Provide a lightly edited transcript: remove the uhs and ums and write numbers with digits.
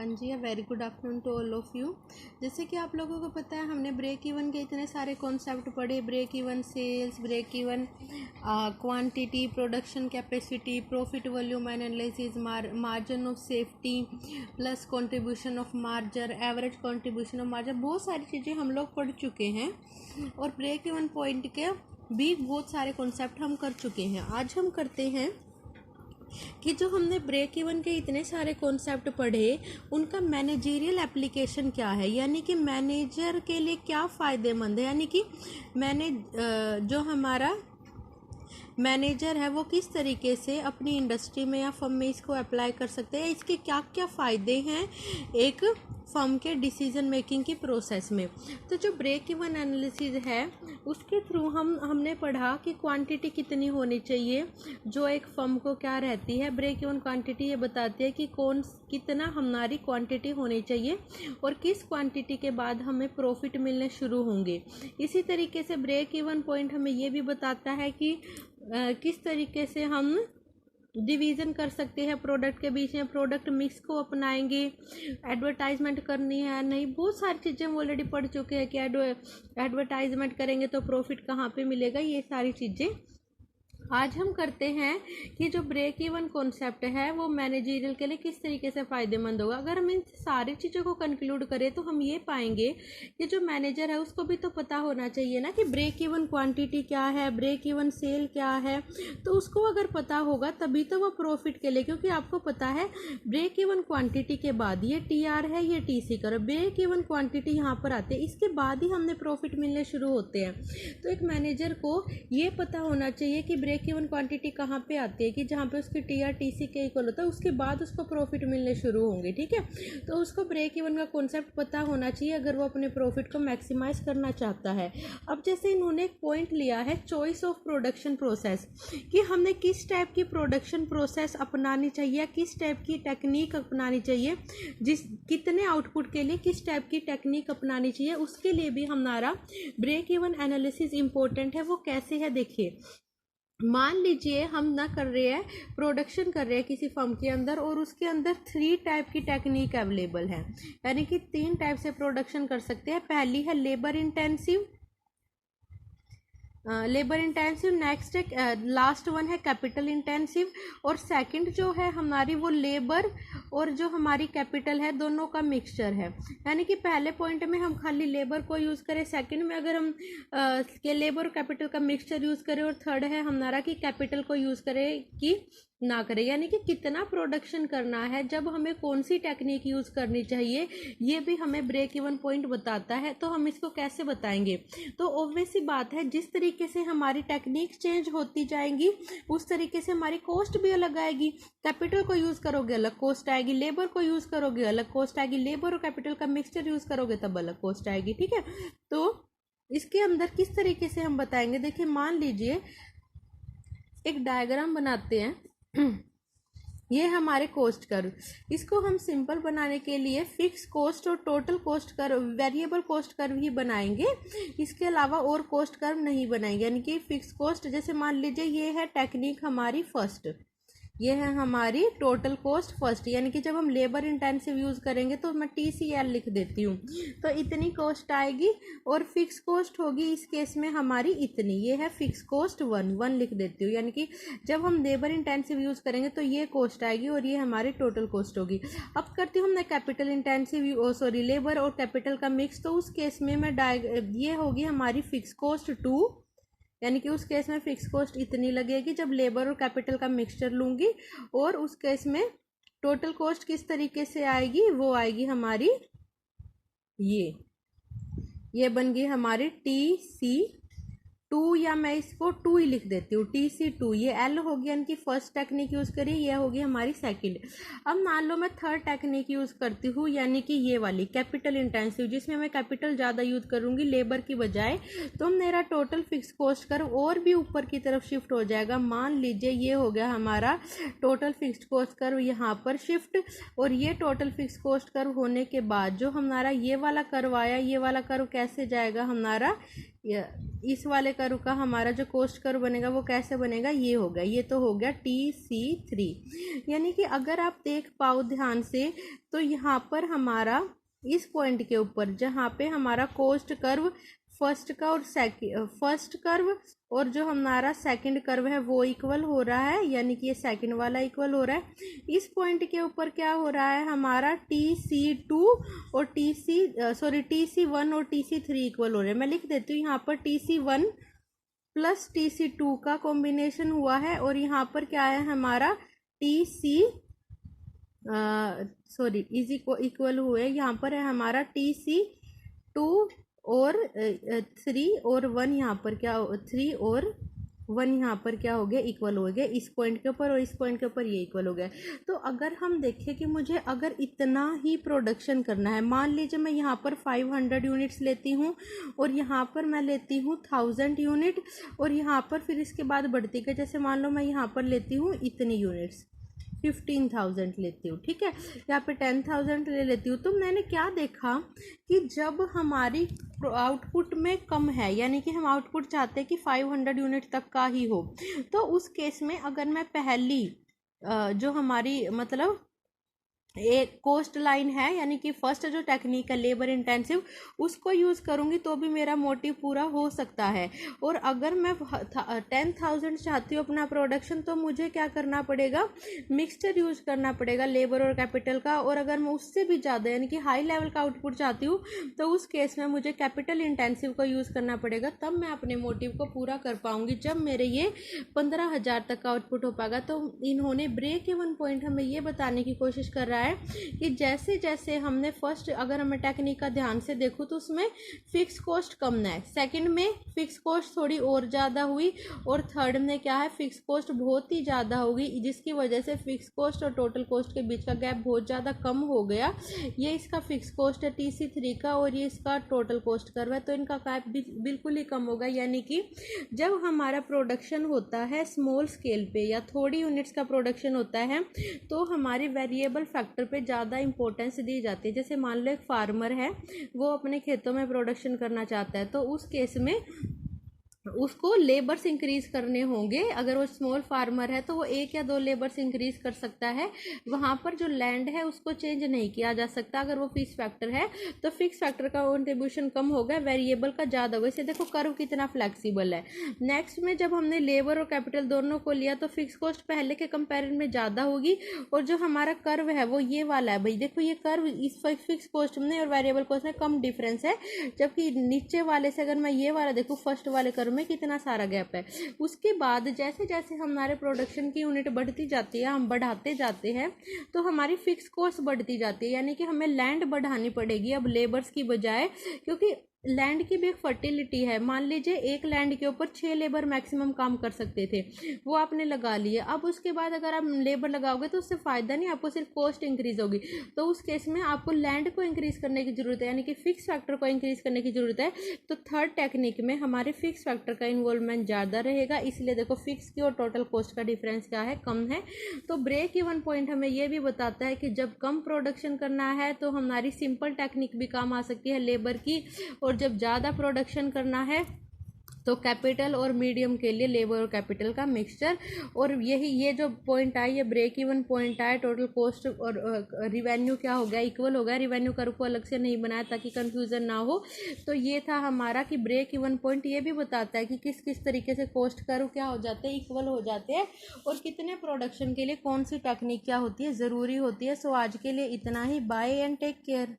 हाँ जी, very good afternoon to all of you. जैसे कि आप लोगों को पता है, हमने ब्रेक इवन के इतने सारे कॉन्सेप्ट पढ़े। Break even sales, break even quantity, production capacity, profit volume analysis, margin of safety plus contribution of margin, average contribution of margin, बहुत सारी चीज़ें हम लोग पढ़ चुके हैं। और ब्रेक इवन पॉइंट के भी बहुत सारे कॉन्सेप्ट हम कर चुके हैं। आज हम करते हैं कि जो हमने ब्रेक इवन के इतने सारे कॉन्सेप्ट पढ़े, उनका मैनेजरियल एप्लीकेशन क्या है, यानी कि मैनेजर के लिए क्या फ़ायदेमंद है, यानी कि जो हमारा मैनेजर है वो किस तरीके से अपनी इंडस्ट्री में या फर्म में इसको अप्लाई कर सकते हैं, इसके क्या क्या फ़ायदे हैं एक फर्म के डिसीजन मेकिंग की प्रोसेस में। तो जो ब्रेक इवन एनालिसिस है उसके थ्रू हमने पढ़ा कि क्वांटिटी कितनी होनी चाहिए, जो एक फर्म को क्या रहती है। ब्रेक इवन क्वांटिटी ये बताती है कि कितना हमारी क्वांटिटी होनी चाहिए और किस क्वांटिटी के बाद हमें प्रॉफिट मिलने शुरू होंगे। इसी तरीके से ब्रेक इवन पॉइंट हमें ये भी बताता है कि किस तरीके से हम डिवीज़न कर सकते हैं प्रोडक्ट के बीच में, प्रोडक्ट मिक्स को अपनाएंगे, एडवर्टाइजमेंट करनी है नहीं, बहुत सारी चीज़ें हम ऑलरेडी पढ़ चुके हैं कि एडवर्टाइजमेंट करेंगे तो प्रॉफिट कहाँ पे मिलेगा। ये सारी चीज़ें आज हम करते हैं कि जो ब्रेक इवन कॉन्सेप्ट है वो मैनेजरियल के लिए किस तरीके से फ़ायदेमंद होगा। अगर हम इन सारी चीज़ों को कंक्लूड करें तो हम ये पाएंगे कि जो मैनेजर है उसको भी तो पता होना चाहिए ना कि ब्रेक इवन क्वांटिटी क्या है, ब्रेक इवन सेल क्या है। तो उसको अगर पता होगा तभी तो वो प्रॉफिट के लिए, क्योंकि आपको पता है ब्रेक इवन क्वांटिटी के बाद ये TR है, ये TC करो, ब्रेक इवन क्वांटिटी यहाँ पर आते हैं, इसके बाद ही हमने प्रॉफिट मिलने शुरू होते हैं। तो एक मैनेजर को ये पता होना चाहिए कि ब्रेक इवन क्वांटिटी कहाँ पे आती है, कि जहाँ पे उसकी TR TC के इक्वल होता है, उसके बाद उसको प्रॉफिट मिलने शुरू होंगे। ठीक है, तो उसको ब्रेक इवन का कॉन्सेप्ट पता होना चाहिए अगर वो अपने प्रॉफिट को मैक्सिमाइज करना चाहता है। अब जैसे इन्होंने एक पॉइंट लिया है चॉइस ऑफ प्रोडक्शन प्रोसेस, कि हमने किस टाइप की प्रोडक्शन प्रोसेस अपनानी चाहिए, किस टाइप की टेक्निक अपनानी चाहिए, कितने आउटपुट के लिए किस टाइप की टेक्निक अपनानी चाहिए, उसके लिए भी हमारा ब्रेक इवन एनालिसिस इंपॉर्टेंट है। वो कैसे है देखिए, मान लीजिए हम ना कर रहे हैं, प्रोडक्शन कर रहे हैं किसी फर्म के अंदर और उसके अंदर 3 टाइप की टेक्निक अवेलेबल है, यानी कि 3 टाइप से प्रोडक्शन कर सकते हैं। पहली है labour intensive, next last one है कैपिटल इंटेंसिव, और सेकंड जो है हमारी वो लेबर और जो हमारी कैपिटल है दोनों का मिक्सचर है। यानी कि पहले पॉइंट में हम खाली लेबर को यूज़ करें, सेकंड में अगर हम के लेबर और कैपिटल का मिक्सचर यूज़ करें, और थर्ड है हमारा कि कैपिटल को यूज़ करें कि ना करें। यानी कि कितना प्रोडक्शन करना है, जब हमें कौन सी टेक्निक यूज़ करनी चाहिए, ये भी हमें ब्रेक इवन पॉइंट बताता है। तो हम इसको कैसे बताएंगे, तो ऑब्वियस सी बात है जिस तरीके से हमारी टेक्निक चेंज होती जाएंगी उस तरीके से हमारी कॉस्ट भी अलग आएगी। कैपिटल को यूज़ करोगे अलग कॉस्ट आएगी, लेबर को यूज़ करोगे अलग कॉस्ट आएगी, लेबर और कैपिटल का मिक्सचर यूज़ करोगे तब अलग कॉस्ट आएगी। ठीक है, तो इसके अंदर किस तरीके से हम बताएंगे, देखिए मान लीजिए एक डायग्राम बनाते हैं। ये हमारे कॉस्ट कर्व, इसको हम सिंपल बनाने के लिए फिक्स कॉस्ट और total cost curve, variable cost curve ही बनाएंगे, इसके अलावा और कॉस्ट कर्व नहीं बनाएंगे। यानी कि फिक्स कॉस्ट, जैसे मान लीजिए ये है टेक्निक हमारी फर्स्ट, ये है हमारी टोटल कॉस्ट फर्स्ट, यानी कि जब हम लेबर इंटेंसिव यूज़ करेंगे तो मैं TCL लिख देती हूँ, तो इतनी कॉस्ट आएगी। और फिक्स कॉस्ट होगी इस केस में हमारी इतनी, ये है फिक्स कॉस्ट 1 लिख देती हूँ। यानी कि जब हम लेबर इंटेंसिव यूज़ करेंगे तो ये कॉस्ट आएगी और ये हमारी टोटल कॉस्ट होगी। अब करती हूँ मैं कैपिटल इंटेंसिव, लेबर और कैपिटल का मिक्स, तो उस केस में मैं ये होगी हमारी फिक्स कॉस्ट 2, यानी कि उस केस में फिक्स कॉस्ट इतनी लगेगी जब लेबर और कैपिटल का मिक्सचर लूँगी। और उस केस में टोटल कॉस्ट किस तरीके से आएगी, वो आएगी हमारी ये बन गई हमारी TC2, या मैं इसको 2 ही लिख देती हूँ, TC2। ये L होगी, यानी कि फर्स्ट टेक्निक यूज़ करी, ये होगी हमारी सेकंड। अब मान लो मैं थर्ड टेक्निक यूज़ करती हूँ, यानी कि ये वाली कैपिटल इंटेंसिव, जिसमें मैं कैपिटल ज़्यादा यूज़ करूँगी लेबर की बजाय, तो मेरा टोटल फिक्स कॉस्ट कर्व और भी ऊपर की तरफ शिफ्ट हो जाएगा। मान लीजिए ये हो गया हमारा टोटल फिक्स कॉस्ट कर्व यहाँ पर शिफ्ट, और ये टोटल फिक्स कॉस्ट कर्व होने के बाद जो हमारा ये वाला कर्व आया, ये वाला कर्व कैसे जाएगा हमारा, इस वाले कर्व का हमारा जो कॉस्ट कर्व बनेगा वो कैसे बनेगा, ये होगा, ये तो हो गया TC3। यानी कि अगर आप देख पाओ ध्यान से तो यहाँ पर हमारा इस पॉइंट के ऊपर जहाँ पे हमारा कॉस्ट कर्व फर्स्ट का और फर्स्ट कर्व और जो हमारा सेकंड कर्व है वो इक्वल हो रहा है, यानी कि ये सेकंड वाला इक्वल हो रहा है। इस पॉइंट के ऊपर क्या हो रहा है, हमारा TC2 और TC1 और TC3 इक्वल हो रहे हैं। मैं लिख देती हूँ यहाँ पर TC1 प्लस TC2 का कॉम्बिनेशन हुआ है और यहाँ पर क्या है हमारा इज इक्वल हुए, यहाँ पर है हमारा TC2 और 3 और 1, यहाँ पर क्या 3 और 1 यहाँ पर क्या हो गया, इक्वल हो गया इस पॉइंट के ऊपर और इस पॉइंट के ऊपर ये इक्वल हो गया। तो अगर हम देखें कि मुझे अगर इतना ही प्रोडक्शन करना है, मान लीजिए मैं यहाँ पर 500 यूनिट्स लेती हूँ और यहाँ पर मैं लेती हूँ 1000 यूनिट और यहाँ पर फिर इसके बाद बढ़ती गई, जैसे मान लो मैं यहाँ पर लेती हूँ इतनी यूनिट्स 15,000 लेती हूँ, ठीक है, यहाँ पे 10,000 ले लेती हूँ। तो मैंने क्या देखा कि जब हमारी आउटपुट में कम है, यानी कि हम आउटपुट चाहते हैं कि 500 यूनिट तक का ही हो, तो उस केस में अगर मैं पहली जो हमारी मतलब एक कोस्ट लाइन है, यानी कि फर्स्ट जो टेक्निक है लेबर इंटेंसिव, उसको यूज़ करूँगी तो भी मेरा मोटिव पूरा हो सकता है। और अगर मैं 10,000 चाहती हूँ अपना प्रोडक्शन, तो मुझे क्या करना पड़ेगा, मिक्सचर यूज़ करना पड़ेगा लेबर और कैपिटल का। और अगर मैं उससे भी ज़्यादा यानी कि हाई लेवल का आउटपुट चाहती हूँ तो उस केस में मुझे कैपिटल इंटेंसिव को यूज़ करना पड़ेगा, तब मैं अपने मोटिव को पूरा कर पाऊँगी, जब मेरे ये 15,000 तक का आउटपुट हो पाएगा। तो इन्होंने ब्रेक इवन पॉइंट हमें ये बताने की कोशिश कर रहा है कि जैसे जैसे हमने फर्स्ट, अगर हमें टेक्निक का ध्यान से देखो तो उसमें फिक्स कॉस्ट कम है, सेकंड में फिक्स कॉस्ट थोड़ी और ज़्यादा हुई और थर्ड में क्या है, फिक्स कॉस्ट बहुत ही ज़्यादा हो गई, जिसकी वजह से फिक्स कॉस्ट और टोटल कॉस्ट के बीच का गैप बहुत ज़्यादा कम हो गया। ये इसका फिक्स कॉस्ट है TC3 का और ये इसका टोटल कॉस्ट कर्व है, तो इनका गैप बिल्कुल ही कम होगा। यानी कि जब हमारा प्रोडक्शन होता है स्मॉल स्केल पे या थोड़ी यूनिट्स का प्रोडक्शन होता है तो हमारी वेरिएबल फैक्टर पे ज़्यादा इंपॉर्टेंस दी जाती है। जैसे मान लो एक फार्मर है, वो अपने खेतों में प्रोडक्शन करना चाहता है, तो उस केस में उसको लेबर्स इंक्रीज करने होंगे। अगर वो स्मॉल फार्मर है तो वो 1 या 2 लेबर्स इंक्रीज कर सकता है, वहाँ पर जो लैंड है उसको चेंज नहीं किया जा सकता। अगर वो फिक्स फैक्टर है तो फिक्स फैक्टर का कंट्रीब्यूशन कम होगा, वेरिएबल का ज़्यादा होगा। इसे देखो कर्व कितना फ्लेक्सिबल है। नेक्स्ट में जब हमने लेबर और कैपिटल दोनों को लिया तो फिक्स कॉस्ट पहले के कंपेरिजन में ज़्यादा होगी और जो हमारा कर्व है वो ये वाला है। भाई देखो ये कर्व इस फिक्स कॉस्ट में और वेरिएबल कॉस्ट में कम डिफरेंस है, जबकि नीचे वाले से अगर मैं ये वाला देखूँ फर्स्ट वाले कर्व में कितना सारा गैप है। उसके बाद जैसे जैसे हमारे प्रोडक्शन की यूनिट बढ़ती जाती है, हम बढ़ाते जाते हैं, तो हमारी फिक्स कॉस्ट बढ़ती जाती है, यानी कि हमें लैंड बढ़ानी पड़ेगी अब लेबर्स की बजाय, क्योंकि लैंड की भी एक फर्टिलिटी है। मान लीजिए एक लैंड के ऊपर 6 लेबर मैक्सिमम काम कर सकते थे, वो आपने लगा लिए। अब उसके बाद अगर आप लेबर लगाओगे तो उससे फ़ायदा नहीं, आपको सिर्फ कॉस्ट इंक्रीज होगी। तो उस केस में आपको लैंड को इंक्रीज करने की ज़रूरत है, यानी कि फिक्स फैक्टर को इंक्रीज करने की ज़रूरत है। तो थर्ड टेक्निक में हमारे फिक्स फैक्टर का इन्वॉल्वमेंट ज़्यादा रहेगा, इसलिए देखो फिक्स की और टोटल कॉस्ट का डिफरेंस क्या है, कम है। तो ब्रेक इवन पॉइंट हमें यह भी बताता है कि जब कम प्रोडक्शन करना है तो हमारी सिंपल टेक्निक भी काम आ सकती है लेबर की, और जब ज़्यादा प्रोडक्शन करना है तो कैपिटल और मीडियम के लिए लेबर और कैपिटल का मिक्सचर। और यही ये जो पॉइंट आए, ये ब्रेक इवन पॉइंट आए, टोटल कॉस्ट और रिवेन्यू क्या हो गया, इक्वल हो गया। रिवेन्यू कर्व को अलग से नहीं बनाया ताकि कंफ्यूजन ना हो। तो ये था हमारा कि ब्रेक इवन पॉइंट ये भी बताता है कि किस किस तरीके से कॉस्ट कर्व क्या हो जाते हैं, इक्वल हो जाते हैं, और कितने प्रोडक्शन के लिए कौन सी टेक्निक क्या होती है, ज़रूरी होती है। सो आज के लिए इतना ही, बाय एंड टेक केयर।